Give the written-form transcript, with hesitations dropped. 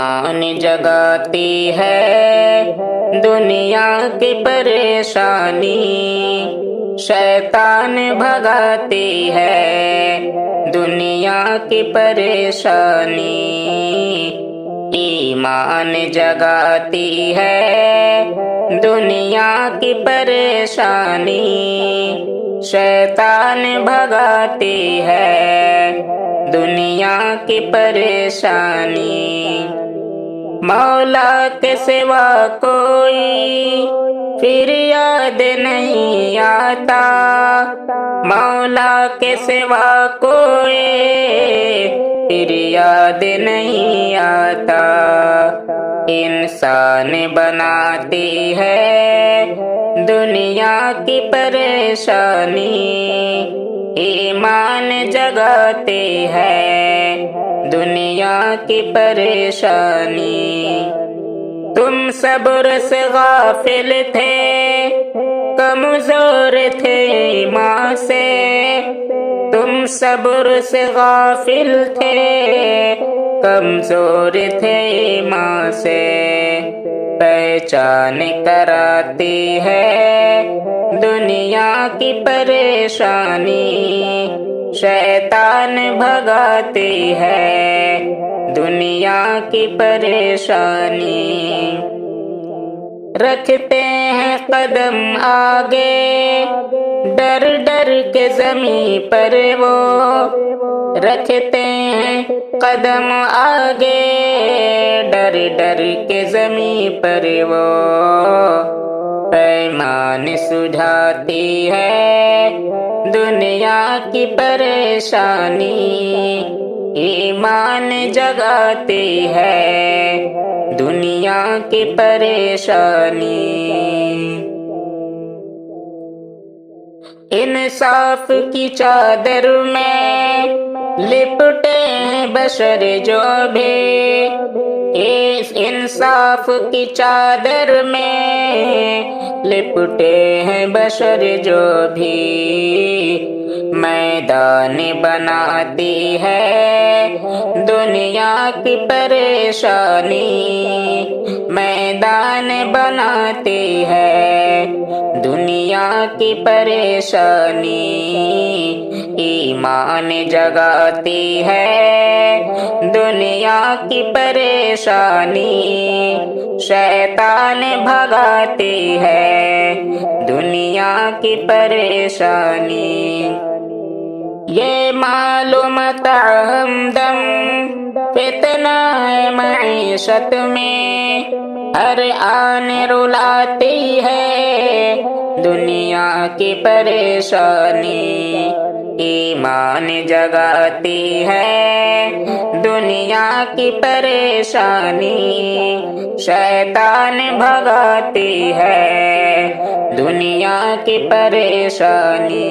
ایمان جگاتی ہے دنیا کی پریشانی، شیطان بھگاتی ہے دنیا کی پریشانی، ایمان جگاتی ہے دنیا کی پریشانی، شیطان بھگاتی ہے دنیا کی پریشانی۔ مولا کے سوا کوئی پھر یاد نہیں آتا، مولا کے سوا کوئی پھر یاد نہیں آتا، انسان بناتی ہے دنیا کی پریشانی، ایمان جگاتی ہے دنیا کی پریشانی۔ تم صبر سے غافل تھے، کمزور تھے ایمان سے، تم صبر سے غافل تھے، کمزور تھے ایمان سے، پہچان کراتی ہے دنیا کی پریشانی، شیطان بھگاتی ہے دنیا کی پریشانی۔ رکھتے ہیں قدم آگے ڈر ڈر کے زمین پر وہ، رکھتے ہیں قدم آگے ڈر ڈر کے زمین پر وہ، پیمان سجھاتی ہے دنیا کی پریشانی، ایمان جگاتی ہے دنیا کی پریشانی۔ انصاف کی چادر میں لپٹے ہیں بشر جو بھی، اس انصاف کی چادر میں لپٹے ہیں بشر جو بھی، میدان بناتی ہے دنیا کی پریشانی، میدان بناتی ہے دنیا کی پریشانی، ایمان جگاتی ہے دنیا کی پریشانی، شیطان بھگاتی ہے دنیا کی پریشانی۔ یہ معلوم تھا ہمدم فتنہ ہے معیشت میں، ہر آن رلاتی ہے دنیا کی پریشانی، ایمان جگاتی ہے دنیا کی پریشانی، شیطان بھگاتی ہے دنیا کی پریشانی۔